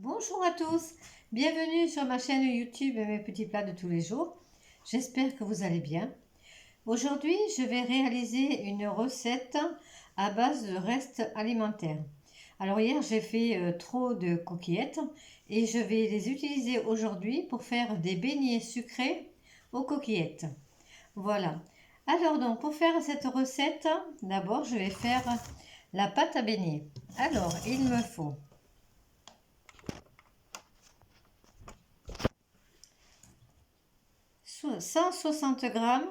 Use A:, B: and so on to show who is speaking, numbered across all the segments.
A: Bonjour à tous, bienvenue sur ma chaîne YouTube Mes petits plats de tous les jours. J'espère que vous allez bien. Aujourd'hui, je vais réaliser une recette à base de restes alimentaires. Alors hier, j'ai fait trop de coquillettes et je vais les utiliser aujourd'hui pour faire des beignets sucrés aux coquillettes. Voilà. Alors donc, pour faire cette recette, d'abord, je vais faire la pâte à beignets. Alors, il me faut 160 grammes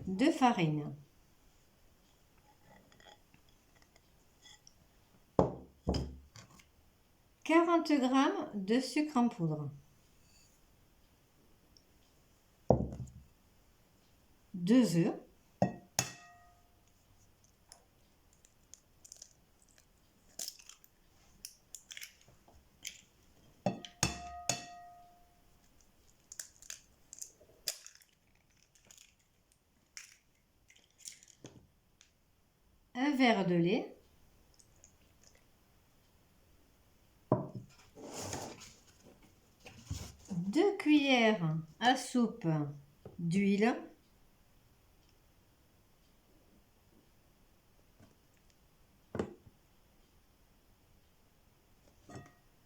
A: de farine, 40 grammes de sucre en poudre, 2 œufs, un verre de lait, 2 cuillères à soupe d'huile,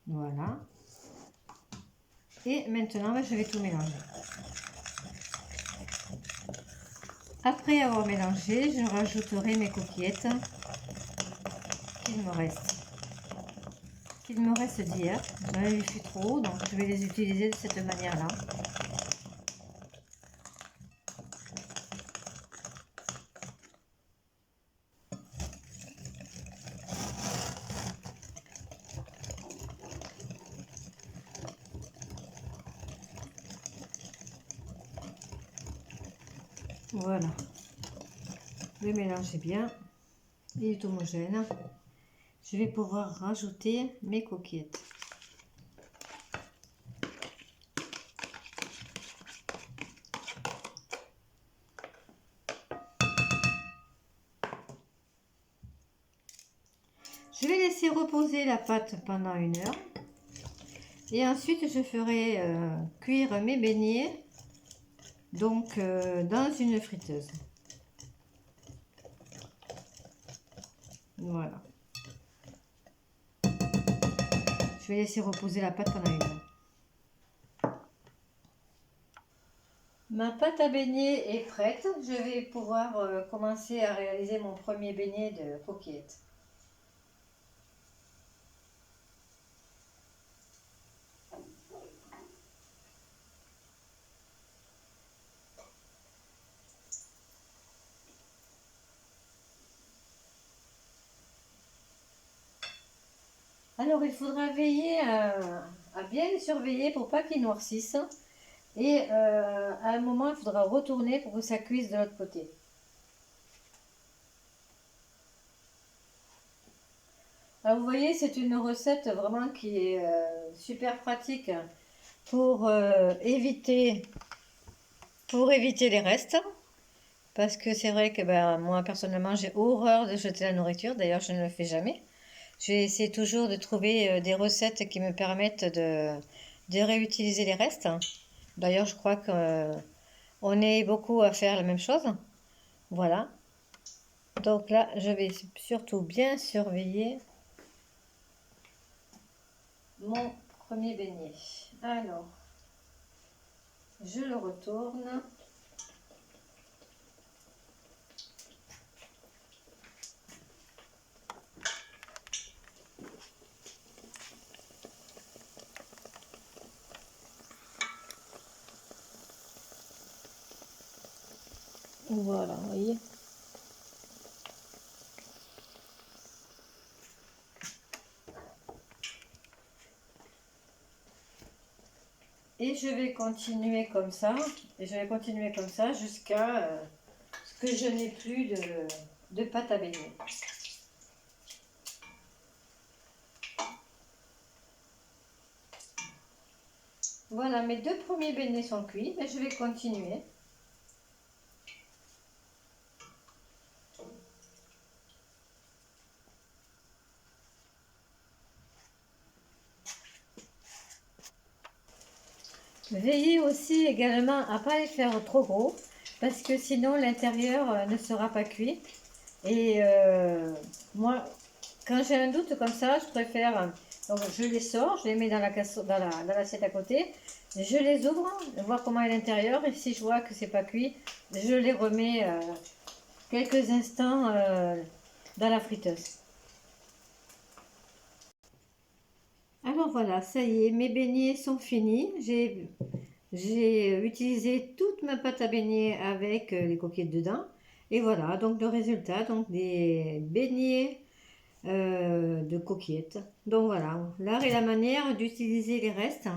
A: voilà. Et maintenant, je vais tout mélanger. Après avoir mélangé, je rajouterai mes coquillettes qu'il me reste. D'hier. J'en ai fait trop, donc je vais les utiliser de cette manière-là. Voilà. Le mélange est bien. Il est homogène. Je vais pouvoir rajouter mes coquillettes. Je vais laisser reposer la pâte pendant 1 heure. Et ensuite, je ferai cuire mes beignets donc dans une friteuse. Voilà. Je vais laisser reposer la pâte pendant 1 heure. Ma pâte à beignets est prête. Je vais pouvoir commencer à réaliser mon premier beignet de coquillettes. Alors, il faudra veiller à bien les surveiller pour pas qu'ils noircissent. Et à un moment, il faudra retourner pour que ça cuise de l'autre côté. Alors, vous voyez, c'est une recette vraiment qui est super pratique pour éviter les restes. Parce que c'est vrai que moi, personnellement, j'ai horreur de jeter la nourriture. D'ailleurs, je ne le fais jamais. J'essaie toujours de trouver des recettes qui me permettent de réutiliser les restes. D'ailleurs, je crois qu'on est beaucoup à faire la même chose. Voilà. Donc là, je vais surtout bien surveiller mon premier beignet. Alors, je le retourne. Voilà, vous voyez. Et je vais continuer comme ça. Et je vais continuer comme ça jusqu'à ce que je n'ai plus de pâte à beignets. Voilà, mes 2 premiers beignets sont cuits. Et je vais continuer. Veillez aussi également à ne pas les faire trop gros parce que sinon l'intérieur ne sera pas cuit. Et moi, quand j'ai un doute comme ça, je préfère. Donc je les sors, je les mets dans dans l'assiette à côté. Je les ouvre, voir comment est l'intérieur. Et si je vois que c'est pas cuit, je les remets quelques instants dans la friteuse. Alors voilà, ça y est, mes beignets sont finis. J'ai utilisé toute ma pâte à beignets avec les coquillettes dedans. Et voilà, donc le résultat, donc des beignets de coquillettes. Donc voilà, l'art et la manière d'utiliser les restes.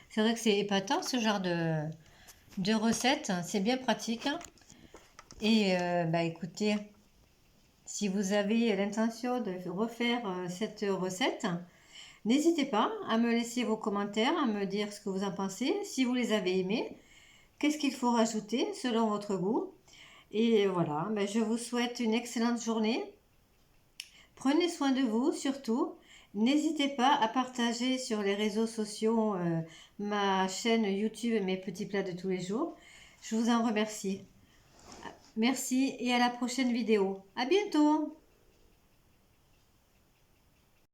A: C'est vrai que c'est épatant ce genre de recette, c'est bien pratique. Et bah écoutez, si vous avez l'intention de refaire cette recette, n'hésitez pas à me laisser vos commentaires, à me dire ce que vous en pensez, si vous les avez aimés, qu'est-ce qu'il faut rajouter selon votre goût. Et voilà, ben je vous souhaite une excellente journée. Prenez soin de vous surtout. N'hésitez pas à partager sur les réseaux sociaux ma chaîne YouTube et mes petits plats de tous les jours. Je vous en remercie. Merci et à la prochaine vidéo. À bientôt!